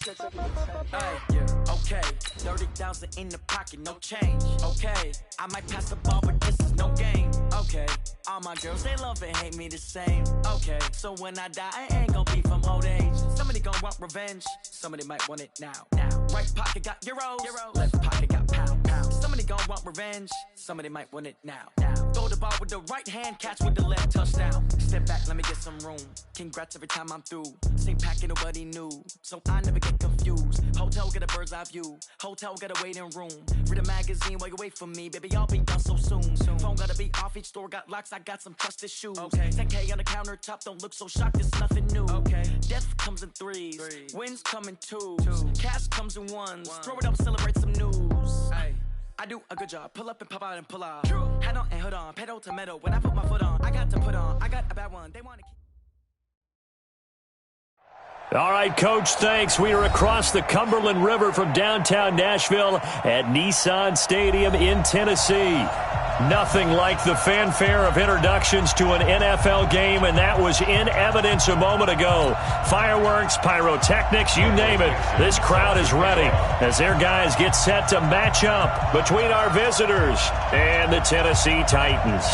Okay, 30,000 in the pocket, no change. Okay, I might pass the ball, but this is no game. Okay, all my girls, they love and hate me the same. Okay, so when I die, I ain't gonna be from old age. Somebody gonna want revenge, somebody might want it now. Right pocket got euros, left pocket got pound. Somebody gonna want revenge, somebody might want it now. Throw the ball with the right hand, catch with the left, touchdown. Step back, let me get some room. Congrats every time I'm through. Same packet, nobody knew, so I never get confused. Hotel get a bird's eye view. Hotel got a waiting room. Read a magazine while you wait for me, baby. I'll be done so soon. Phone gotta be off. Each store got locks. I got some trusted shoes. 10K on the countertop. Don't look so shocked. It's nothing new. Death comes in threes. Wins come in twos. Cash comes in ones. Throw it up, celebrate some news. I do a good job. Pull up and pop out and pull off. Hat on and hood on. Pedal to metal. When I put my foot on, I got to put on. I got a bad one. They want to keep. All right, Coach, thanks. We are across the Cumberland River from downtown Nashville at Nissan Stadium in Tennessee. Nothing like the fanfare of introductions to an NFL game, and that was in evidence a moment ago. Fireworks, pyrotechnics, you name it. This crowd is ready as their guys get set to match up between our visitors and the Tennessee Titans.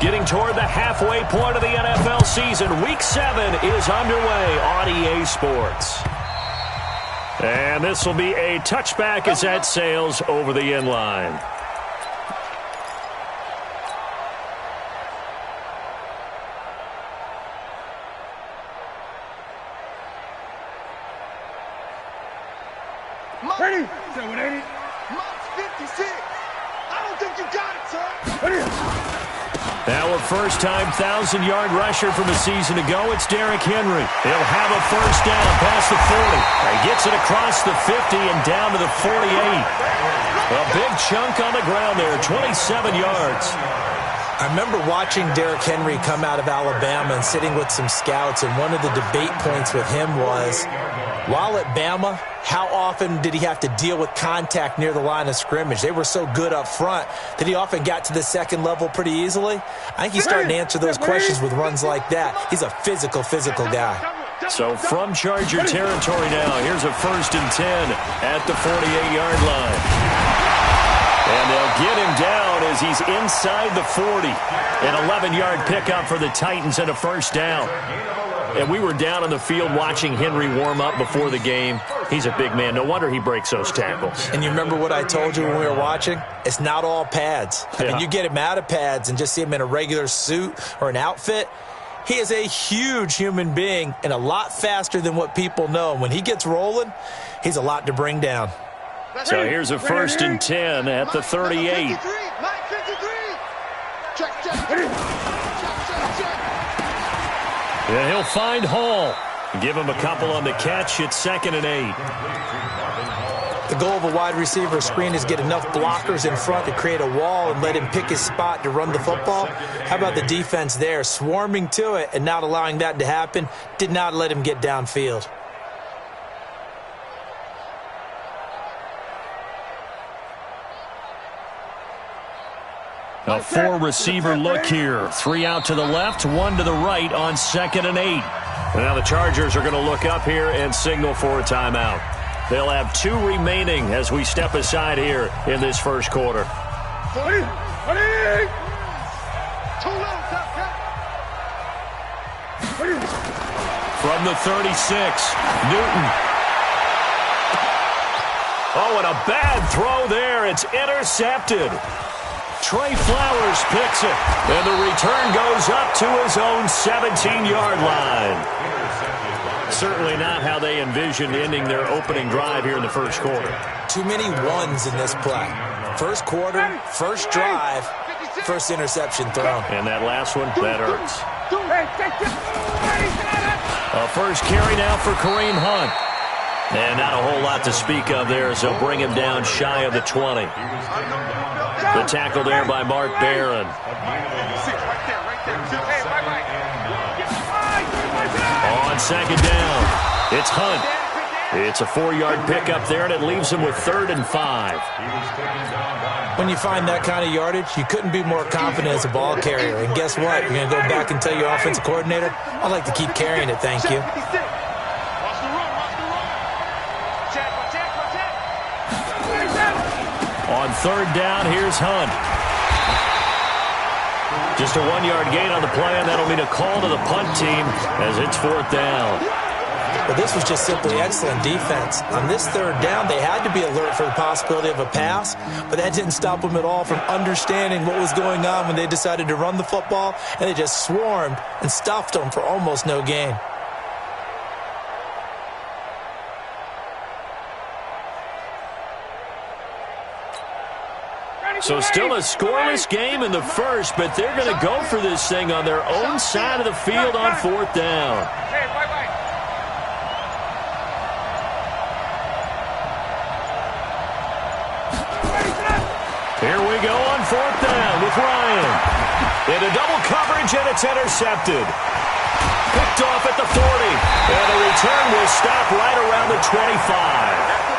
Getting toward the halfway point of the NFL season, Week 7 is underway on EA Sports. And this will be a touchback as that sails over the end line. Ready? 780. Mott's 56. I don't think you got it, sir. Ready? Now a first-time 1,000-yard rusher from a season ago, it's Derrick Henry. He'll have a first down past the 40. He gets it across the 50 and down to the 48. A big chunk on the ground there, 27 yards. I remember watching Derrick Henry come out of Alabama and sitting with some scouts, and one of the debate points with him was, while at Bama, how often did he have to deal with contact near the line of scrimmage? They were so good up front that he often got to the second level pretty easily. I think he's starting to answer those questions with runs like that. He's a physical guy. So from Charger territory now, here's a 1st and 10 at the 48-yard line. And they'll get him down as he's inside the 40. An 11-yard pickup for the Titans and a first down. And we were down on the field watching Henry warm up before the game. He's a big man. No wonder he breaks those tackles. And you remember what I told you when we were watching? It's not all pads. I mean, you get him out of pads and just see him in a regular suit or an outfit. He is a huge human being and a lot faster than what people know. And when he gets rolling, he's a lot to bring down. So here's a 1st and 10 at the 38. And he'll find Hall. Give him a couple on the catch. It's 2nd and 8. The goal of a wide receiver screen is get enough blockers in front to create a wall and let him pick his spot to run the football. How about the defense there, swarming to it and not allowing that to happen? Did not let him get downfield. A 4-receiver look here. 3 out to the left, 1 to the right on 2nd and 8. Now the Chargers are going to look up here and signal for a timeout. They'll have 2 remaining as we step aside here in this first quarter. From the 36, Newton. Oh, and a bad throw there. It's intercepted. Trey Flowers picks it, and the return goes up to his own 17-yard line. Certainly not how they envisioned ending their opening drive here in the first quarter. Too many ones in this play. First quarter, first drive, first interception thrown. And that last one, that hurts. A first carry now for Kareem Hunt. And not a whole lot to speak of there as they'll bring him down shy of the 20. The tackle there by Mark Barron. On 2nd down, it's Hunt. It's a 4-yard pickup there, and it leaves him with 3rd and 5. When you find that kind of yardage, you couldn't be more confident as a ball carrier. And guess what? You're going to go back and tell your offensive coordinator, I'd like to keep carrying it, thank you. On third down, here's Hunt. Just a 1-yard gain on the play, and that'll mean a call to the punt team as it's fourth down. But this was just simply excellent defense. On this third down, they had to be alert for the possibility of a pass, but that didn't stop them at all from understanding what was going on when they decided to run the football, and they just swarmed and stuffed them for almost no gain. So still a scoreless game in the first, but they're going to go for this thing on their own side of the field on fourth down. Here we go on fourth down with Ryan. Into double coverage, and it's intercepted. Picked off at the 40, and the return will stop right around the 25.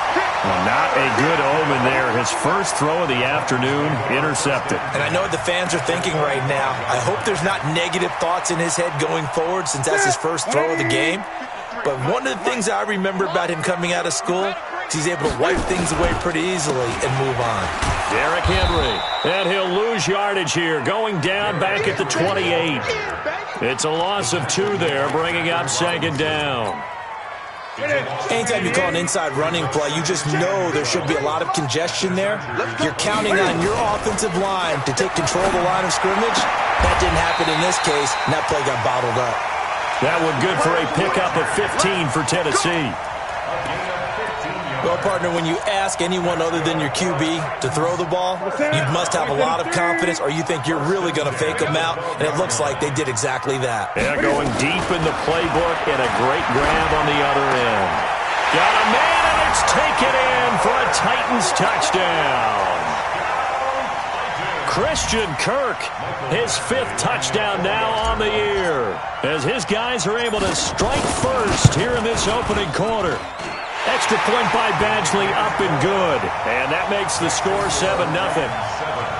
Well, not a good omen there. His first throw of the afternoon, intercepted. And I know what the fans are thinking right now. I hope there's not negative thoughts in his head going forward since that's his first throw of the game. But one of the things I remember about him coming out of school is he's able to wipe things away pretty easily and move on. Derrick Henry, and he'll lose yardage here, going down back at the 28. It's a loss of 2 there, bringing up second down. Anytime you call an inside running play, you just know there should be a lot of congestion there. You're counting on your offensive line to take control of the line of scrimmage. That didn't happen in this case, and that play got bottled up. That one good for a pickup of 15 for Tennessee. Well, partner, when you ask anyone other than your QB to throw the ball, you must have a lot of confidence, or you think you're really going to fake them out, and it looks like they did exactly that. Yeah, going deep in the playbook, and a great grab on the other end. Got a man, and it's taken in for a Titans touchdown. Christian Kirk, his 5th touchdown now on the year, as his guys are able to strike first here in this opening quarter. Extra point by Badgley, up and good. And that makes the score 7-0.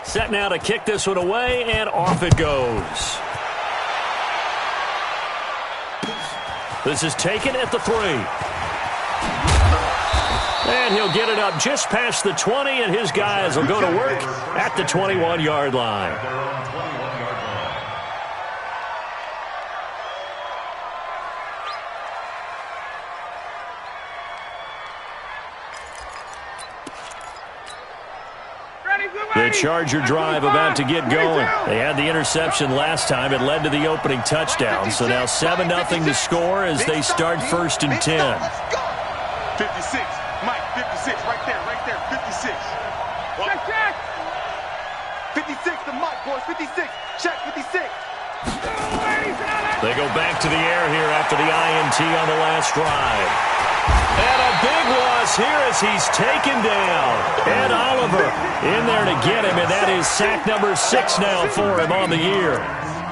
Set now to kick this one away, and off it goes. This is taken at the 3. And he'll get it up just past the 20, and his guys will go to work at the 21-yard line. The Charger drive about to get going. They had the interception last time. It led to the opening touchdown. So now 7-0 to score as they start 1st and 10. 56. Mike, 56. Right there, 56. Check. 56 to Mike, boys. 56. Check, 56. They go back to the air here after the INT on the last drive. And a big loss here as he's taken down. Ed Oliver in there to get him, and that is sack number 6 now for him on the year.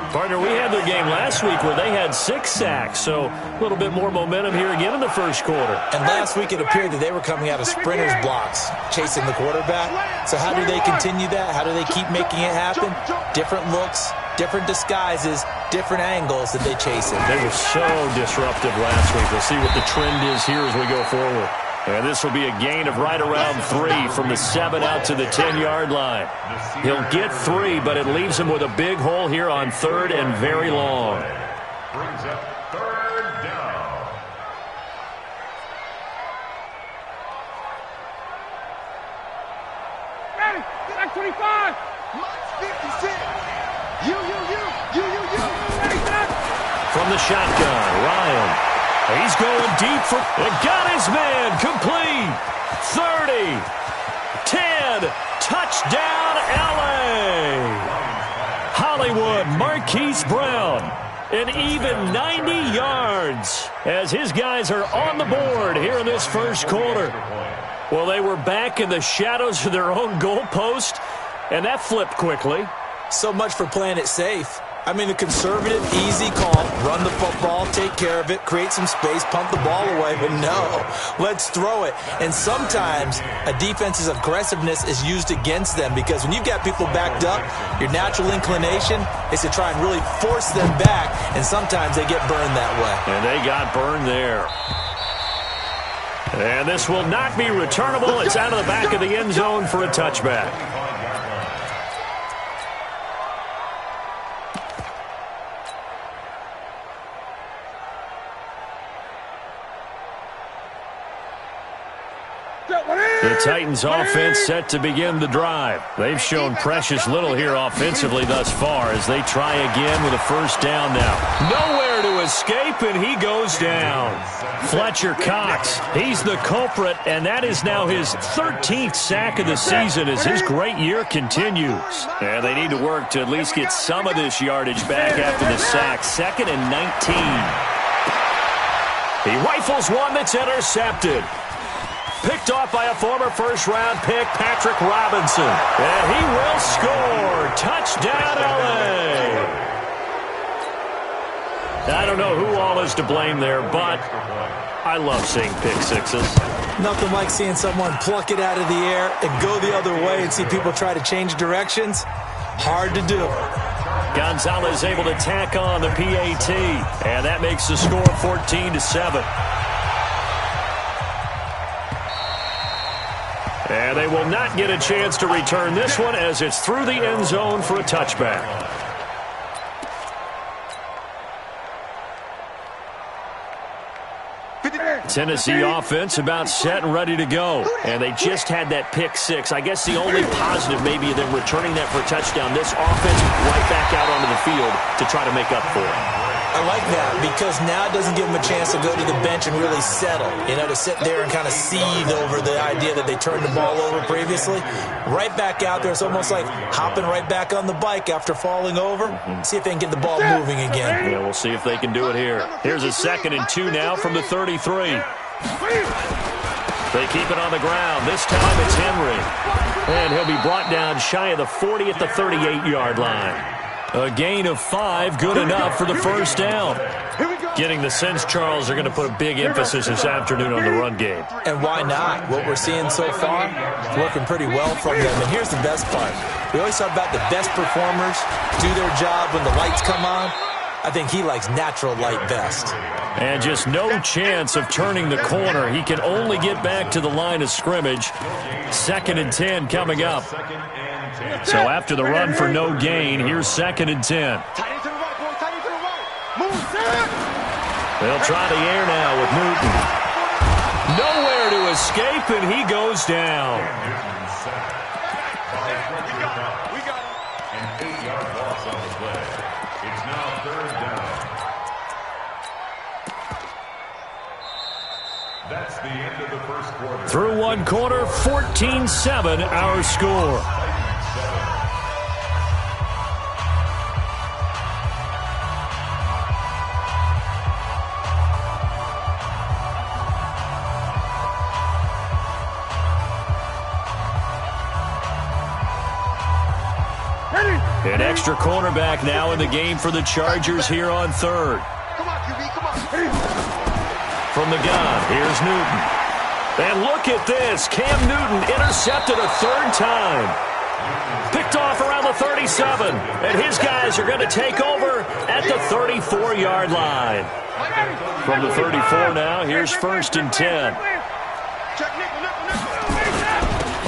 Partner, we had their game last week where they had 6 sacks, so a little bit more momentum here again in the first quarter. And last week it appeared that they were coming out of sprinters blocks, chasing the quarterback. So how do they continue that? How do they keep making it happen? Different looks, different disguises, different angles that they chase it. They were so disruptive last week. We'll see what the trend is here as we go forward. And this will be a gain of right around 3 from the 7 out to the 10-yard line. He'll get 3, but it leaves him with a big hole here on 3rd and very long. Brings up 3rd down. Ready, back 25. Mike's 56. You. Ready, set. From the shotgun, Ryan. He's going deep for... It got his man complete. 30. 10. Touchdown, L.A. Hollywood, Marquise Brown. An even 90 yards as his guys are on the board here in this first quarter. Well, they were back in the shadows of their own goalpost, and that flipped quickly. So much for playing it safe. I mean, the conservative, easy call, run the football, take care of it, create some space, pump the ball away, but no, let's throw it. And sometimes a defense's aggressiveness is used against them because when you've got people backed up, your natural inclination is to try and really force them back, and sometimes they get burned that way. And they got burned there. And this will not be returnable. It's out of the back of the end zone for a touchback. The Titans offense set to begin the drive. They've shown precious little here offensively thus far as they try again with a first down now. Nowhere to escape, and he goes down. Fletcher Cox, he's the culprit, and that is now his 13th sack of the season as his great year continues. And they need to work to at least get some of this yardage back after the sack. 2nd and 19. He rifles one that's intercepted. Picked off by a former first-round pick, Patrick Robinson. And he will score. Touchdown, L.A. I don't know who all is to blame there, but I love seeing pick sixes. Nothing like seeing someone pluck it out of the air and go the other way and see people try to change directions. Hard to do. Gonzalez able to tack on the PAT, and that makes the score 14-7. And they will not get a chance to return this one as it's through the end zone for a touchback. Tennessee offense about set and ready to go. And they just had that pick six. I guess the only positive maybe of them returning that for a touchdown. This offense right back out onto the field to try to make up for it. I like that because now it doesn't give them a chance to go to the bench and really settle, to sit there and kind of seethe over the idea that they turned the ball over previously. Right back out there, it's almost like hopping right back on the bike after falling over. See if they can get the ball moving again. Yeah, we'll see if they can do it here. Here's a 2nd and 2 now from the 33. They keep it on the ground. This time it's Henry. And he'll be brought down shy of the 40 at the 38-yard line. A gain of 5, good enough for the first down. Getting the sense, Charles, they're going to put a big emphasis this afternoon on the run game. And why not? What we're seeing so far is working pretty well from them. And here's the best part. We always talk about the best performers do their job when the lights come on. I think he likes natural light best. And just no chance of turning the corner. He can only get back to the line of scrimmage. 2nd and 10 coming up. So after the run for no gain, here's 2nd and 10. They'll try the air now with Newton. Nowhere to escape, and he goes down. We got him. An 8-yard loss on the play. It's now 3rd down. That's the end of the first quarter. Through one quarter, 14-7 our score. An extra cornerback now in the game for the Chargers here on 3rd. Come on, QB, come on. From the gun, here's Newton. And look at this. Cam Newton intercepted a 3rd time. Picked off around the 37. And his guys are going to take over at the 34-yard line. From the 34 now, here's 1st and 10.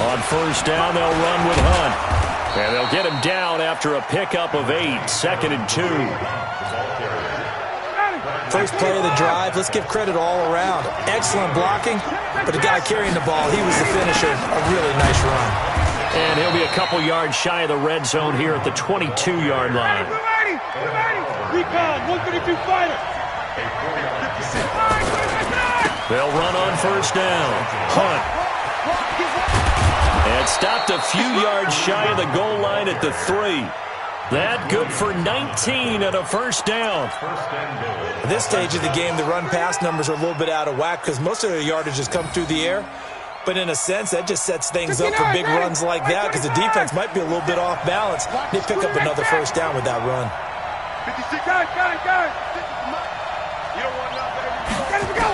On first down, they'll run with Hunt. And they'll get him down after a pickup of 8. 2nd and 2. First play of the drive, let's give credit all around. Excellent blocking, but the guy carrying the ball, he was the finisher. A really nice run. And he'll be a couple yards shy of the red zone here at the 22-yard line. Recon, 132 fighter. They'll run on first down. Hunt. And stopped a few yards shy of the goal line at the 3. That good for 19 and a first down. At this stage of the game, the run-pass numbers are a little bit out of whack because most of their yardage has come through the air. But in a sense, that just sets things up for big runs like that because the defense might be a little bit off balance. They pick up another first down with that run. 56. Guys. You don't want nothing. Go.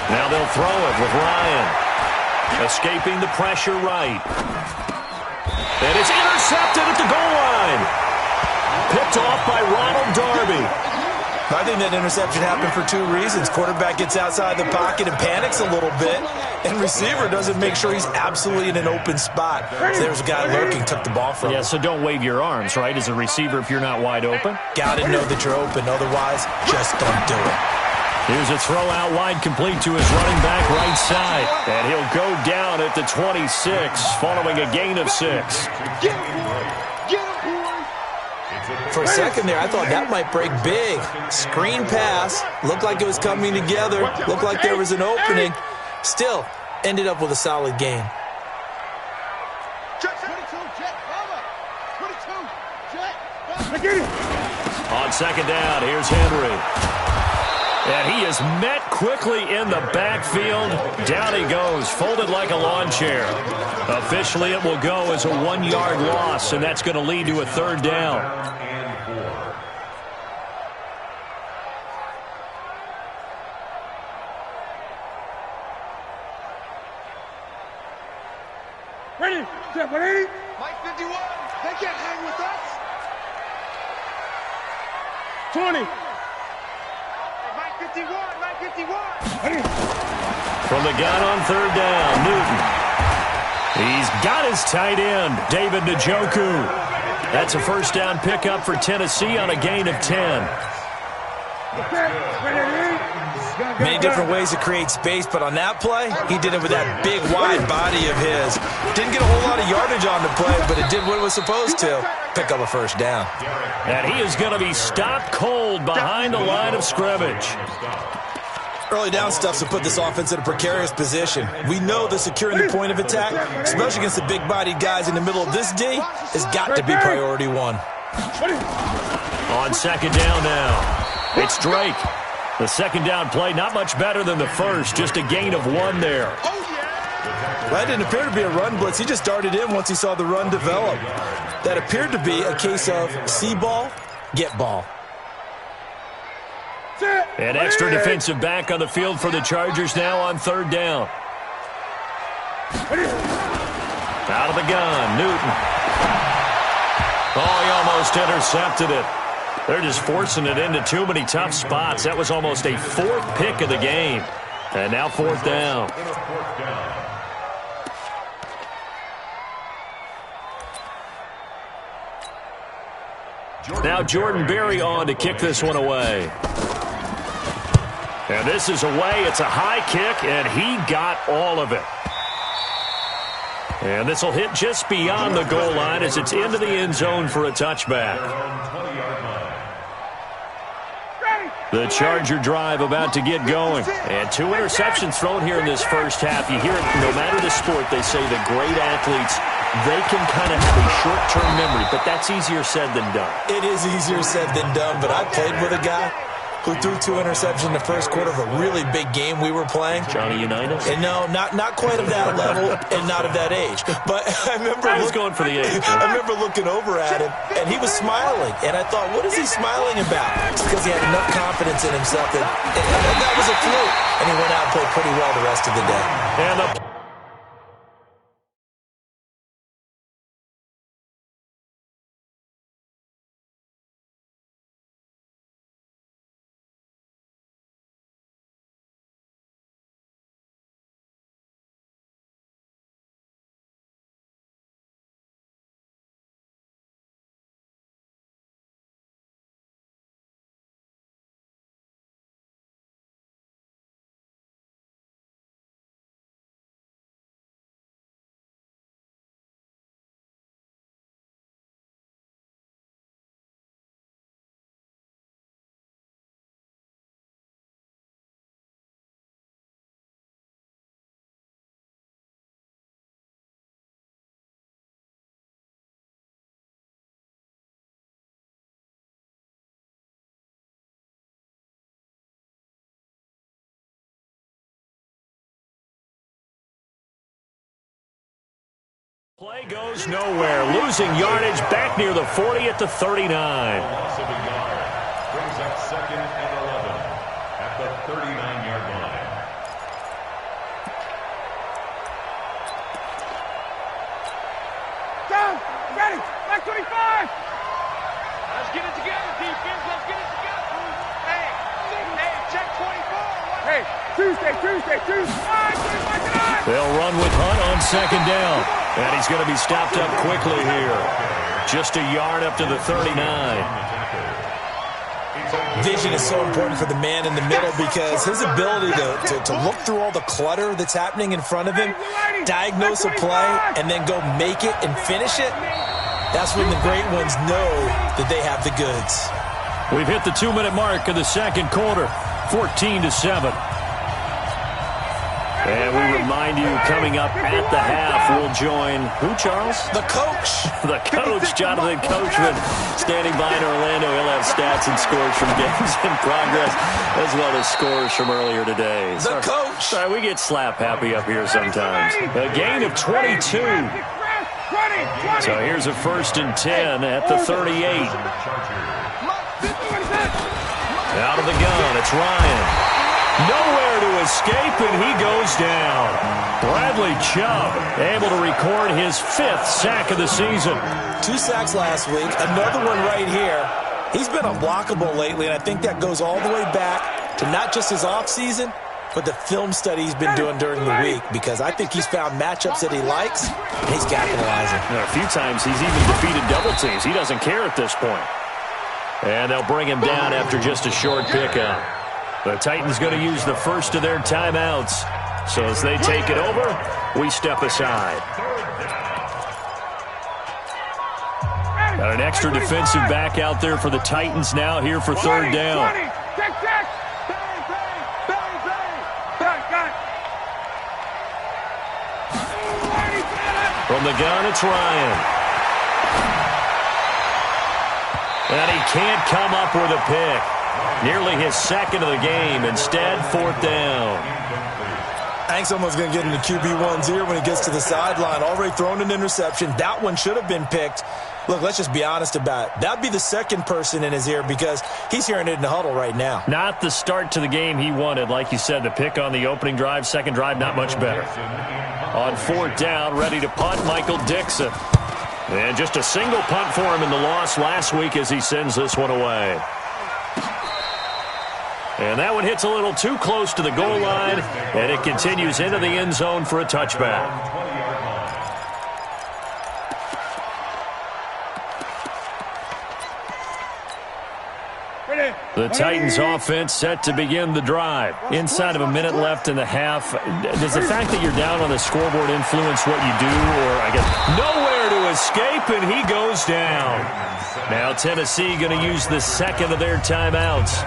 Now they'll throw it with Ryan. Escaping the pressure right. And it's intercepted at the goal line. Picked off by Ronald Darby. I think that interception happened for two reasons. Quarterback gets outside the pocket and panics a little bit, and receiver doesn't make sure he's absolutely in an open spot. So there's a guy lurking, took the ball from him. Yeah, so don't wave your arms, right, as a receiver if you're not wide open? Got to know that you're open. Otherwise, just don't do it. Here's a throw out wide complete to his running back right side. And he'll go down at the 26 following a gain of 6. For a second there, I thought that might break big. Screen pass. Looked like it was coming together. Looked like there was an opening. Still, ended up with a solid gain. 22, Jet. 22, Jet. On second down, here's Henry. And he is met quickly in the backfield. Down he goes, folded like a lawn chair. Officially, it will go as a 1-yard loss, and that's going to lead to a third down. Ready? Jet, ready? Mike 51. They can't hang with us. 20. Mike 51. From the gun on third down, Newton. He's got his tight end, David Njoku. That's a first down pickup for Tennessee on a gain of 10. Many different ways to create space, but on that play, he did it with that big, wide body of his. Didn't get a whole lot of yardage on the play, but it did what it was supposed to. Pick up a first down. And he is going to be stopped cold behind the line of scrimmage. Early down stuffs to put this offense in a precarious position. We know that securing the point of attack, especially against the big-bodied guys in the middle of this D, has got to be priority one. On second down now, it's Drake. The second down play, not much better than the first, just a gain of 1 there. Well, that didn't appear to be a run blitz. He just darted in once he saw the run develop. That appeared to be a case of see ball, get ball. An extra defensive back on the field for the Chargers now on third down. Out of the gun, Newton. Oh, he almost intercepted it. They're just forcing it into too many tough spots. That was almost a 4th pick of the game. And now fourth down. Now Jordan Berry on to kick this one away. And this is away. It's a high kick, and he got all of it. And this will hit just beyond the goal line as it's into the end zone for a touchback. The Charger drive about to get going. And 2 interceptions thrown here in this first half. You hear it, no matter the sport, they say the great athletes, they can kind of have a short-term memory, but that's easier said than done. It is easier said than done, but I played with a guy who threw 2 interceptions in the first quarter of a really big game we were playing. Johnny Unitas? And no, not quite of that level and not of that age. But I remember I was going for the age. I remember looking over at him, and he was smiling. And I thought, what is he smiling about? It's because he had enough confidence in himself that was a fluke. And he went out and played pretty well the rest of the day. And the Play goes nowhere, losing yardage back near the 40 at the 39. Loss of a yard brings up 2nd and 11 at the 39-yard line. Down, ready, back 25. Let's get it together, defense. Let's get it together. Hey, check 24. Hey, Tuesday. They'll run with Hunt on 2nd down. And he's going to be stopped up quickly here. Just a yard up to the 39. Vision is so important for the man in the middle because his ability to look through all the clutter that's happening in front of him, diagnose a play, and then go make it and finish it, that's when the great ones know that they have the goods. We've hit the 2-minute mark of the second quarter, 14-7. And we remind you, coming up at the half, we'll join who, Charles? The coach. The coach, Jonathan Coachman, standing by in Orlando. He'll have stats and scores from games in progress, as well as scores from earlier today. The coach. Sorry, we get slap happy up here sometimes. A gain of 22. So here's a 1st and 10 at the 38. Out of the gun, it's Ryan. Nowhere to escape, and he goes down. Bradley Chubb able to record his 5th sack of the season. 2 sacks last week, another one right here. He's been unblockable lately, and I think that goes all the way back to not just his offseason, but the film study he's been doing during the week, because I think he's found matchups that he likes, and he's capitalizing. A few times he's even defeated double teams. He doesn't care at this point. And they'll bring him down after just a short pickup. The Titans going to use the first of their timeouts. So as they take it over, we step aside. Got an extra defensive back out there for the Titans now here for 3rd down. From the gun, it's Ryan. And he can't come up with a pick. Nearly his 2nd of the game. Instead, 4th down. I think someone's going to get into QB1's ear when he gets to the sideline. Already thrown an interception. That one should have been picked. Look, let's just be honest about it. That'd be the 2nd person in his ear because he's hearing it in the huddle right now. Not the start to the game he wanted. Like you said, the pick on the opening drive, 2nd drive, not much better. On 4th down, ready to punt, Michael Dixon. And just a single punt for him in the loss last week as he sends this one away. And that one hits a little too close to the goal line, and it continues into the end zone for a touchback. The Titans offense set to begin the drive. Inside of a minute left in the half. Does the fact that you're down on the scoreboard influence what you do? Or, I guess, nowhere to escape, and he goes down. Now Tennessee going to use the 2nd of their timeouts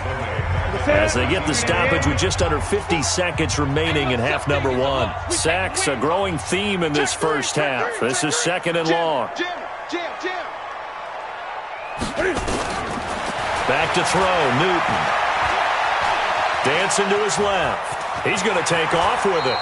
as they get the stoppage with just under 50 seconds remaining in half number 1. Sacks, a growing theme in this first half. This is 2nd and long. Back to throw, Newton. Dancing to his left. He's going to take off with it.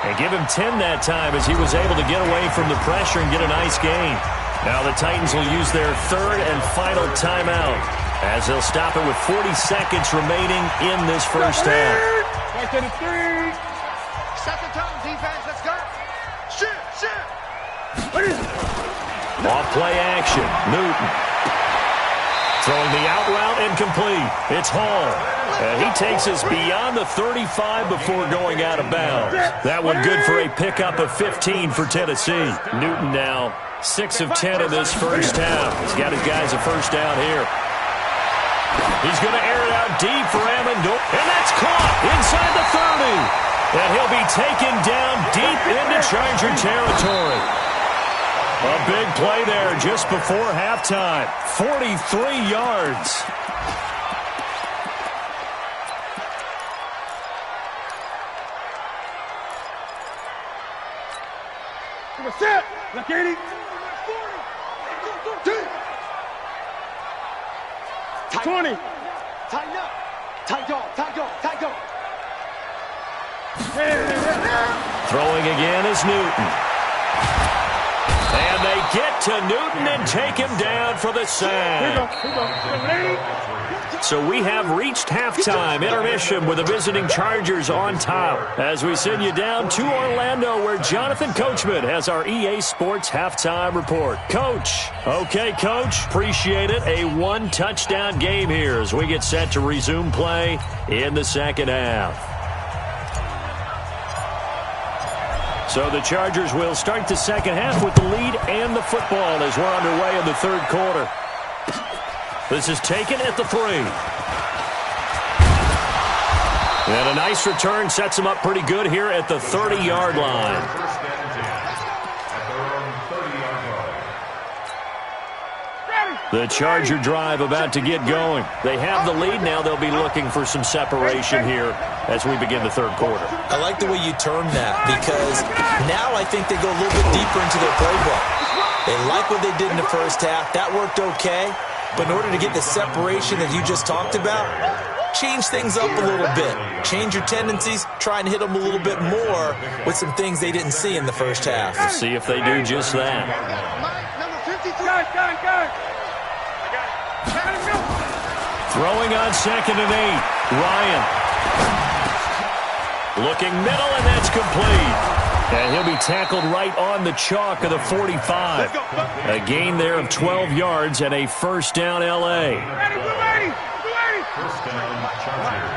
And give him 10 that time as he was able to get away from the pressure and get a nice gain. Now the Titans will use their 3rd and final timeout as they'll stop it with 40 seconds remaining in this first half. Back to the 3. 2nd time, defense, let's go. Shoot. Off play action, Newton. Throwing the out route incomplete. It's Hall. And he takes us beyond the 35 before going out of bounds. That one good for a pickup of 15 for Tennessee. Newton now 6 of 10 in this first half. He's got his guys a first down here. He's going to air it out deep for Amendola. And that's caught inside the 30. And he'll be taken down deep into Charger territory. A big play there just before halftime. 43 yards. Set. Look, 80. 20. Tighten up. Tight go. Throwing again is Newton. And they get to Newton and take him down for the sack. So we have reached halftime intermission with the visiting Chargers on top. As we send you down to Orlando, where Jonathan Coachman has our EA Sports halftime report. Coach. Okay, Coach. Appreciate it. A one-touchdown game here as we get set to resume play in the second half. So the Chargers will start the second half with the lead and the football as we're underway in the third quarter. This is taken at the 3. And a nice return sets him up pretty good here at the 30-yard line. The Charger drive about to get going. They have the lead now. They'll be looking for some separation here as we begin the third quarter. I like the way you term that because now I think they go a little bit deeper into their playbook. They like what they did in the first half. That worked okay. But in order to get the separation that you just talked about, change things up a little bit. Change your tendencies. Try and hit them a little bit more with some things they didn't see in the first half. We'll see if they do just that. Throwing on 2nd and 8. Ryan. Looking middle, and that's complete. And he'll be tackled right on the chalk of the 45. A gain there of 12 yards and a first down L.A. First down, Chargers.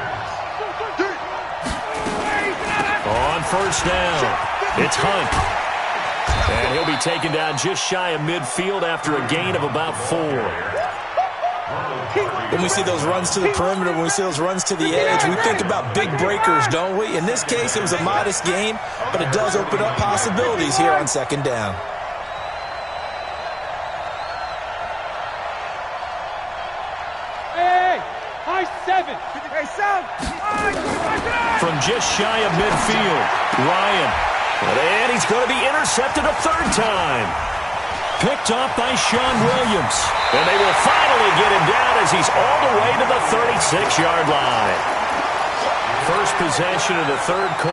On first down, it's Hunt. And he'll be taken down just shy of midfield after a gain of about 4. When we see those runs to the perimeter, when we see those runs to the edge, we think about big breakers, don't we? In this case, it was a modest game, but it does open up possibilities here on second down. Hey, high 7. Hey, 7. From just shy of midfield, Ryan. And he's going to be intercepted a third time. Picked off by Sean Williams. And they will finally get him down as he's all the way to the 36-yard line. First possession of the third quarter.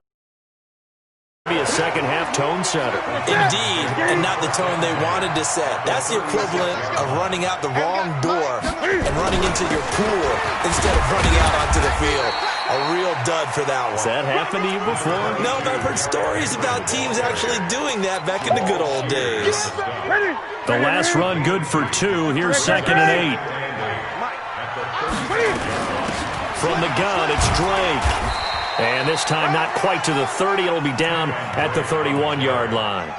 Be a second-half tone setter. Indeed, and not the tone they wanted to set. That's the equivalent of running out the wrong door and running into your pool instead of running out onto the field. A real dud for that one. Has that happened to you before? No, but I've heard stories about teams actually doing that back in the good old days. The last run good for 2. Here's 2nd and 8. From the gun, it's Drake. And this time not quite to the 30. It'll be down at the 31-yard line.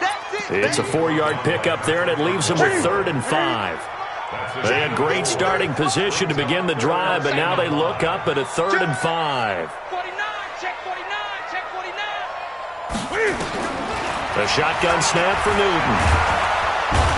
It's a 4-yard pickup there, and it leaves them with 3rd and 5. They had great starting position to begin the drive, but now they look up at a 3rd and 5. 49, check 49, check 49. A shotgun snap for Newton.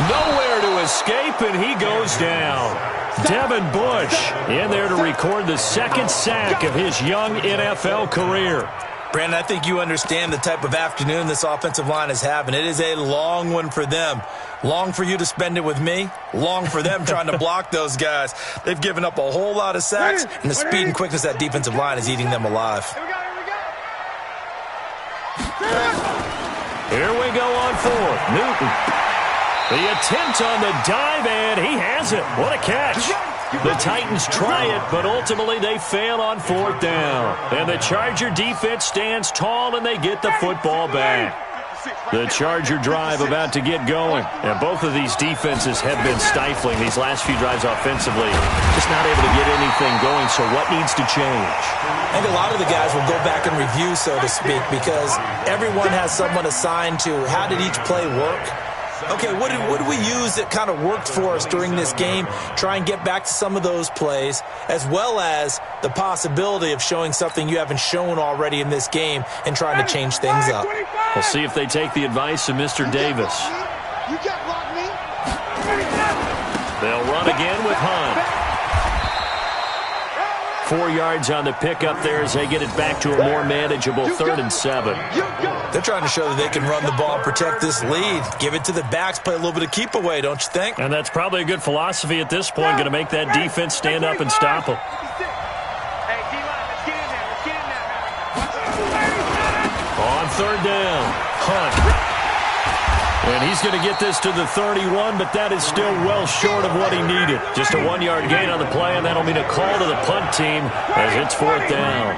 Nowhere to escape, and he goes down. Devin Bush in there to record the second sack of his young NFL career. Brandon, I think you understand the type of afternoon this offensive line is having. It is a long one for them. Long for you to spend it with me. Long for them trying to block those guys. They've given up a whole lot of sacks, and the speed and quickness of that defensive line is eating them alive. Here we go on 4th. Newton. The attempt on the dive, and he has it. What a catch. The Titans try it, but ultimately they fail on 4th down. And the Charger defense stands tall, and they get the football back. The Charger drive about to get going. And both of these defenses have been stifling these last few drives offensively. Just not able to get anything going, so what needs to change? And a lot of the guys will go back and review, so to speak, because everyone has someone assigned to how did each play work. Okay, what did we use that kind of worked for us during this game? Try and get back to some of those plays, as well as the possibility of showing something you haven't shown already in this game and trying to change things up. We'll see if they take the advice of Mr. Davis. They'll run again with Hunt. 4 yards on the pickup there as they get it back to a more manageable 3rd and 7. They're trying to show that they can run the ball and protect this lead. Give it to the backs, play a little bit of keep away, don't you think? And that's probably a good philosophy at this point, going to make that defense stand up and stop them. On 3rd down, Hunt. And he's going to get this to the 31, but that is still well short of what he needed. Just a 1-yard gain on the play, and that'll mean a call to the punt team as it's 4th down.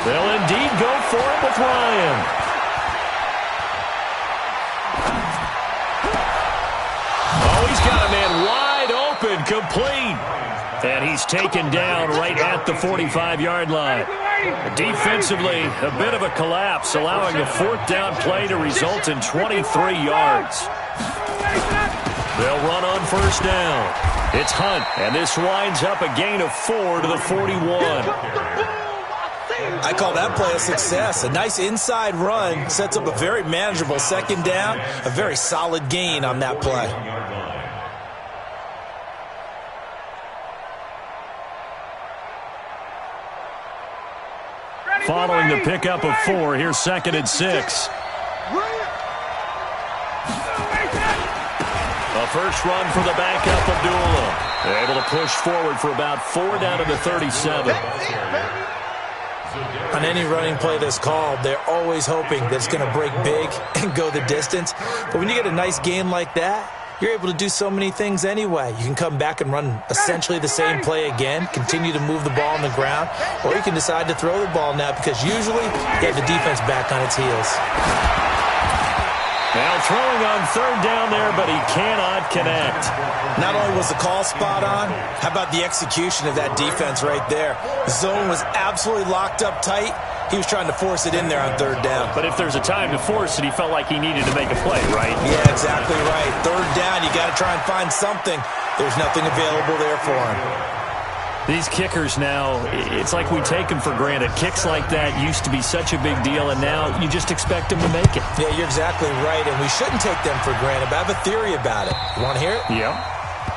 They'll indeed go for it with Ryan. Oh, he's got a man wide open, complete. And he's taken down right at the 45-yard line. Defensively, a bit of a collapse, allowing a 4th down play to result in 23 yards. They'll run on 1st down. It's Hunt, and this winds up a gain of 4 to the 41. I call that play a success. A nice inside run sets up a very manageable 2nd down, a very solid gain on that play. Following the pickup of 4, here's 2nd and 6. A first run for the backup, Abdullah. They're able to push forward for about 4 down to the 37. On any running play that's called, they're always hoping that it's going to break big and go the distance. But when you get a nice gain like that, you're able to do so many things anyway. You can come back and run essentially the same play again, continue to move the ball on the ground, or you can decide to throw the ball now because usually you have the defense back on its heels. Now throwing on 3rd down there, but he cannot connect. Not only was the call spot on, how about the execution of that defense right there? The zone was absolutely locked up tight. He was trying to force it in there on 3rd down. But if there's a time to force it, he felt like he needed to make a play, right? Yeah, exactly right. 3rd down, you got to try and find something. There's nothing available there for him. These kickers now, it's like we take them for granted. Kicks like that used to be such a big deal, and now you just expect them to make it. Yeah, you're exactly right, and we shouldn't take them for granted, but I have a theory about it. You want to hear it? Yeah.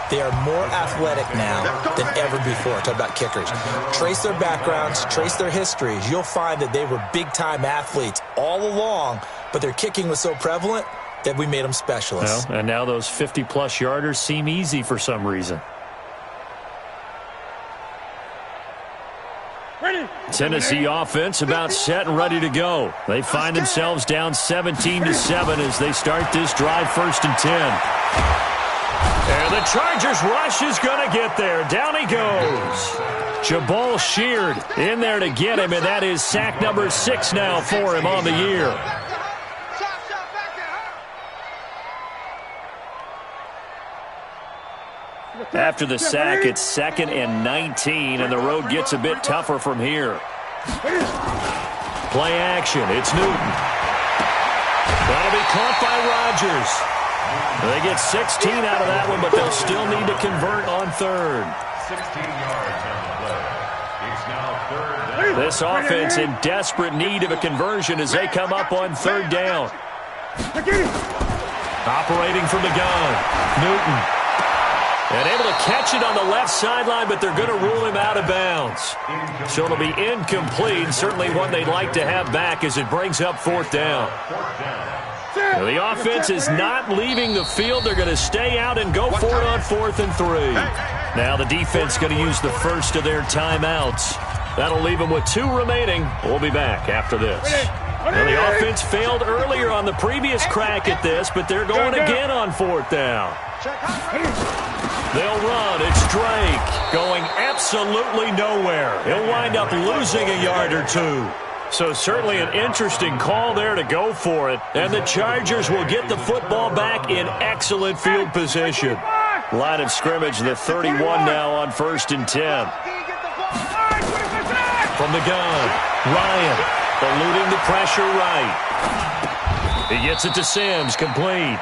They are more athletic now than ever before. Talk about kickers. Trace their backgrounds, trace their histories. You'll find that they were big-time athletes all along, but their kicking was so prevalent that we made them specialists. Well, and now those 50-plus yarders seem easy for some reason. Tennessee offense about set and ready to go. They find themselves down 17-7 as they start this drive 1st and 10. And the Chargers rush is going to get there. Down he goes. Jabal Sheard in there to get him, and that is sack number 6 now for him on the year. After the sack, it's 2nd and 19, and the road gets a bit tougher from here. Play action. It's Newton. That'll be caught by Rodgers. They get 16 out of that one, but they'll still need to convert on 3rd. 16 yards on the play. It's now 3rd down. This offense in desperate need of a conversion as they come up on 3rd down. Operating from the gun, Newton. And able to catch it on the left sideline, but they're going to rule him out of bounds. So it'll be incomplete, certainly one they'd like to have back as it brings up 4th down. Now, the offense is not leaving the field. They're going to stay out and go for it on 4th and 3. Now the defense going to use the first of their timeouts. That'll leave them with 2 remaining. We'll be back after this. Now, the offense failed earlier on the previous crack at this, but they're going again on 4th down. They'll run. It's Drake going absolutely nowhere. He'll wind up losing a yard or 2. So certainly an interesting call there to go for it. And the Chargers will get the football back in excellent field position. Line of scrimmage, the 31 now on 1st and 10. From the gun, Ryan eluding the pressure right. He gets it to Sims, complete.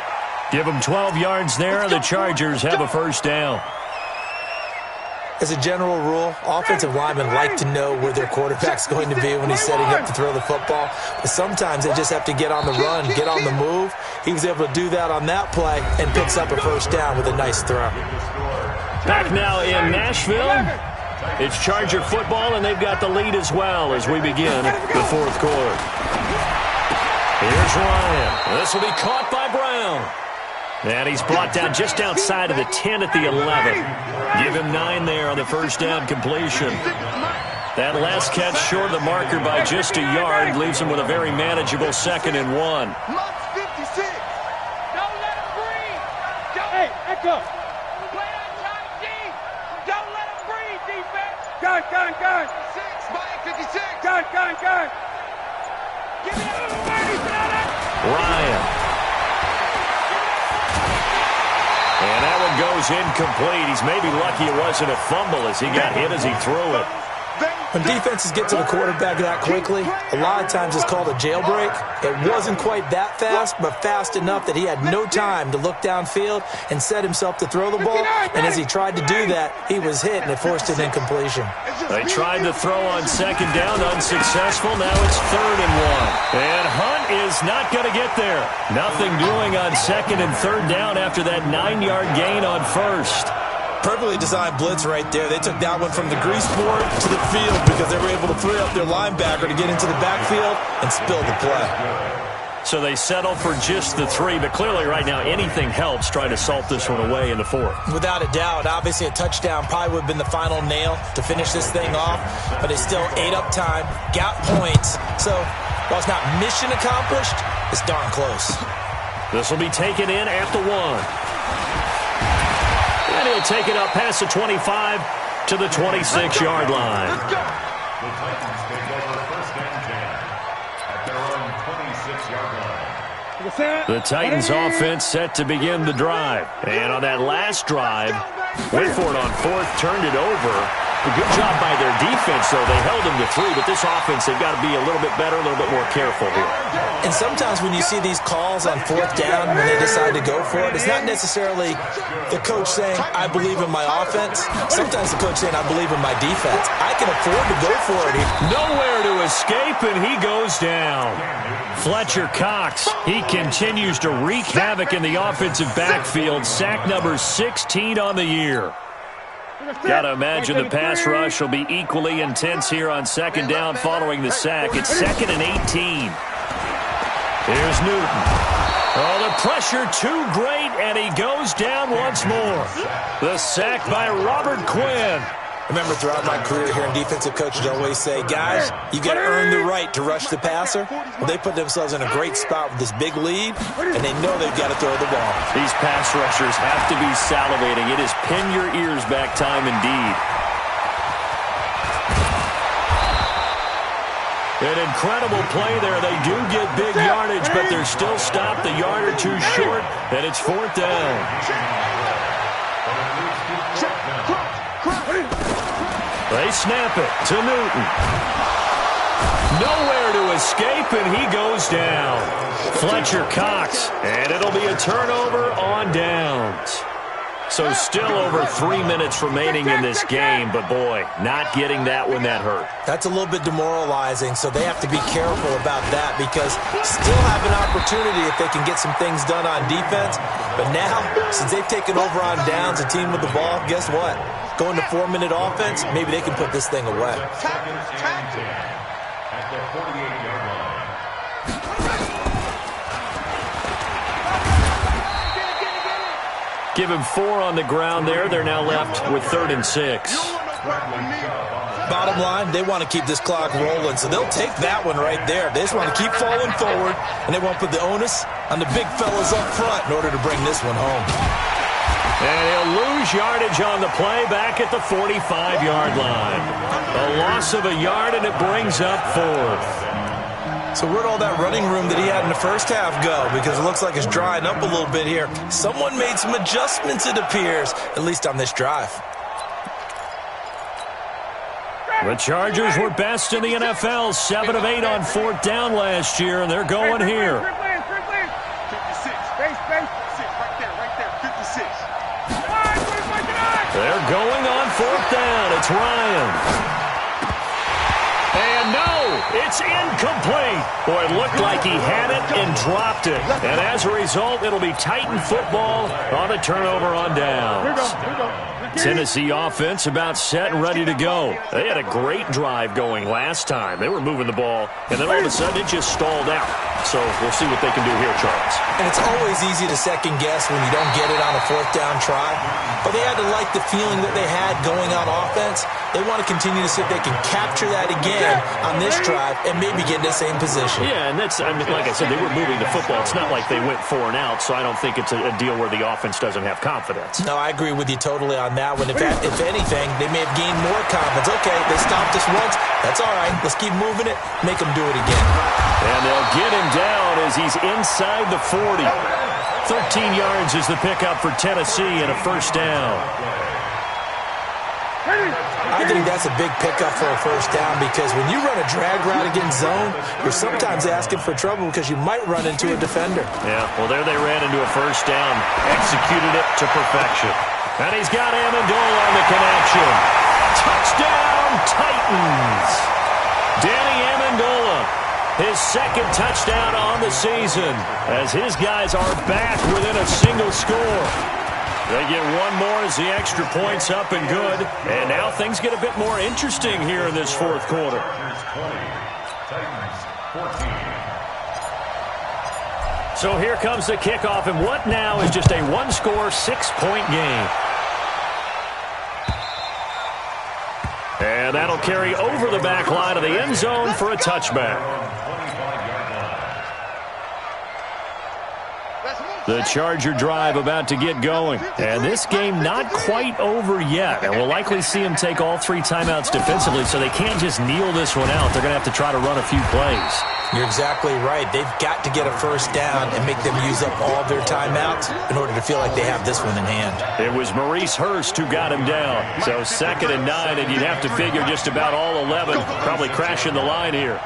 Give him 12 yards there, and the Chargers have a first down. As a general rule, offensive linemen like to know where their quarterback's going to be when he's setting up to throw the football. But sometimes they just have to get on the run, get on the move. He was able to do that on that play and picks up a first down with a nice throw. Back now in Nashville, it's Charger football, and they've got the lead as well as we begin the 4th quarter. Here's Ryan. This will be caught by Brown. And he's brought down just outside of the 10 at the 11. Give him 9 there on the first down completion. That last catch short of the marker by just a yard leaves him with a very manageable 2nd and 1. Don't let him breathe. Hey, echo. Play that tight D. Don't let him breathe, defense. Gun. 56. Gun. Give me that. Ryan. And that one goes incomplete. He's maybe lucky it wasn't a fumble as he got hit as he threw it. When defenses get to the quarterback that quickly, a lot of times it's called a jailbreak. It wasn't quite that fast, but fast enough that he had no time to look downfield and set himself to throw the ball. And as he tried to do that, he was hit, and it forced an incompletion. They tried to throw on 2nd down, unsuccessful. Now it's 3rd and 1. And Hunt is not going to get there. Nothing doing on 2nd and 3rd down after that 9-yard gain on 1st. Perfectly designed blitz right there. They took that one from the grease board to the field because they were able to free up their linebacker to get into the backfield and spill the play. So they settle for just the 3, but clearly right now anything helps trying to salt this one away in the 4th. Without a doubt, obviously a touchdown probably would have been the final nail to finish this thing off, but it still ate up time, got points. So while it's not mission accomplished, it's darn close. This will be taken in at the 1. And he'll take it up past the 25 to the 26-yard line. The Titans take over 1st and 10 at their own 26-yard line. The Titans offense set to begin the drive. And on that last drive, went for it on 4th, turned it over. A good job by their defense, though. They held them to 3, but this offense, they've got to be a little bit better, a little bit more careful here. And sometimes when you see these calls on 4th down, when they decide to go for it, it's not necessarily the coach saying, I believe in my offense. Sometimes the coach saying, I believe in my defense. I can afford to go for it here. Nowhere to escape, and he goes down. Fletcher Cox, he continues to wreak havoc in the offensive backfield. Sack number 16 on the year. Got to imagine the pass rush will be equally intense here on 2nd down following the sack. It's 2nd and 18. Here's Newton. Oh, the pressure too great, and he goes down once more. The sack by Robert Quinn. Remember, throughout my career here in defensive coaches always say, guys, you got to earn the right to rush the passer. Well, they put themselves in a great spot with this big lead, and they know they've got to throw the ball. These pass rushers have to be salivating. It is pin your ears back time indeed. An incredible play there. They do get big yardage, but they're still stopped a yard or 2 short, and it's 4th down. They snap it to Newton. Nowhere to escape, and he goes down. Fletcher Cox, and it'll be a turnover on downs. So still over 3 minutes remaining in this game, but boy, not getting that one that hurt. That's a little bit demoralizing, so they have to be careful about that because still have an opportunity if they can get some things done on defense. But now, since they've taken over on downs, a team with the ball, guess what? Going to 4-minute offense, maybe they can put this thing away. At the 48-yard line. Give him 4 on the ground there. They're now left with 3rd and 6. Bottom line, they want to keep this clock rolling, so they'll take that one right there. They just want to keep falling forward, and they won't put the onus on the big fellas up front in order to bring this one home. And he'll lose yardage on the play back at the 45-yard line. A loss of a yard, and it brings up 4th. So where'd all that running room that he had in the first half go? Because it looks like it's drying up a little bit here. Someone made some adjustments, it appears, at least on this drive. The Chargers were best in the NFL, 7 of 8 on 4th down last year, and they're going here. 56. Base. Right there. 56. They're going on 4th down. It's Ryan. And no! It's incomplete. Boy, it looked like he had it and dropped it. And as a result, it'll be Titan football on a turnover on downs. Tennessee offense about set and ready to go. They had a great drive going last time. They were moving the ball, and then all of a sudden it just stalled out. So we'll see what they can do here, Charles. And it's always easy to second guess when you don't get it on a fourth down try. But they had to like the feeling that they had going on offense. They want to continue to see if they can capture that again on this drive and maybe get in the same position. Yeah, and that's, I mean, like I said, they were moving the football. It's not like they went 4 and out, so I don't think it's a deal where the offense doesn't have confidence. No, I agree with you totally on that one. If anything, they may have gained more confidence. Okay, they stopped us once. That's all right. Let's keep moving it. Make them do it again. And they'll get him down as he's inside the 40. 13 yards is the pickup for Tennessee and a first down. I think that's a big pickup for a first down because when you run a drag route against zone, you're sometimes asking for trouble because you might run into a defender. Yeah, well, there they ran into a first down. Executed it to perfection. And he's got Amendola on the connection. Touchdown, Titans. Danny Amendola, his second touchdown on the season as his guys are back within a single score. They get one more as the extra point's up and good. And now things get a bit more interesting here in this fourth quarter. So here comes the kickoff, and what now is just a one-score, 6-point game. And that'll carry over the back line of the end zone for a touchback. The Charger drive about to get going. And this game not quite over yet. And we'll likely see them take all 3 timeouts defensively, so they can't just kneel this one out. They're going to have to try to run a few plays. You're exactly right. They've got to get a first down and make them use up all their timeouts in order to feel like they have this one in hand. It was Maurice Hurst who got him down. So 2nd and 9, and you'd have to figure just about all 11 probably crashing the line here.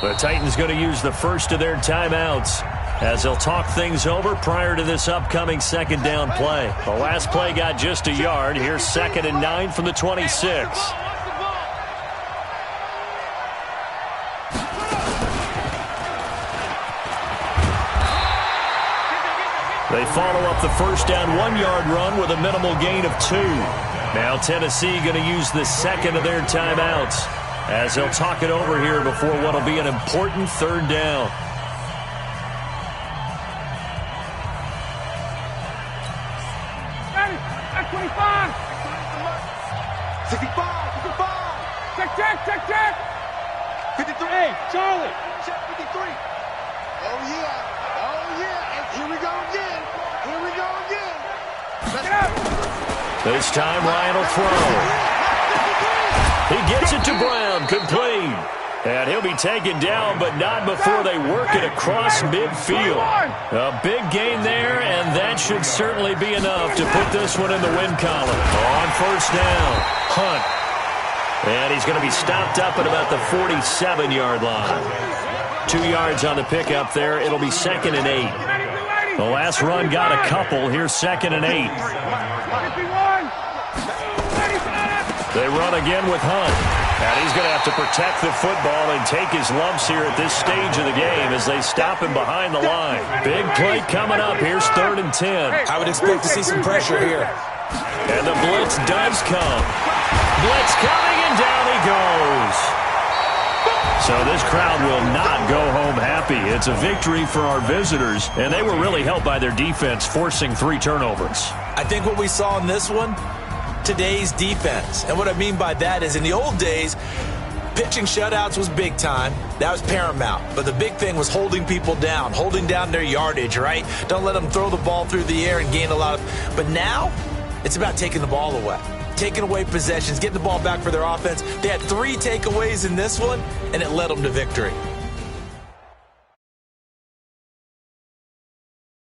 The Titans going to use the first of their timeouts as they'll talk things over prior to this upcoming second down play. The last play got just a yard. Here's 2nd and 9 from the 26. They follow up the first down 1-yard run with a minimal gain of 2. Now Tennessee going to use the second of their timeouts as they'll talk it over here before what will be an important 3rd down. That's 25. 65. Check. 53. Hey, Charlie. Check 53. Oh, yeah. And here we go again. Get up. This time Ryan will throw. He gets it to Brown, complete. And he'll be taken down, but not before they work it across midfield. A big gain there, and that should certainly be enough to put this one in the win column. On first down, Hunt. And he's going to be stopped up at about the 47-yard line. 2 yards on the pickup there. It'll be 2nd and 8. The last run got a couple. Here's 2nd and 8. 51. They run again with Hunt. And he's going to have to protect the football and take his lumps here at this stage of the game as they stop him behind the line. Big play coming up. Here's 3rd and 10. I would expect to see some pressure here. And the blitz does come. Blitz coming, and down he goes. So this crowd will not go home happy. It's a victory for our visitors, and they were really helped by their defense forcing 3 turnovers. I think what we saw in this one, today's defense. And what I mean by that is in the old days, pitching shutouts was big time. That was paramount. But the big thing was holding people down, holding down their yardage, right? Don't let them throw the ball through the air and gain a lot of... But now, it's about taking the ball away. Taking away possessions, getting the ball back for their offense. They had 3 takeaways in this one, and it led them to victory.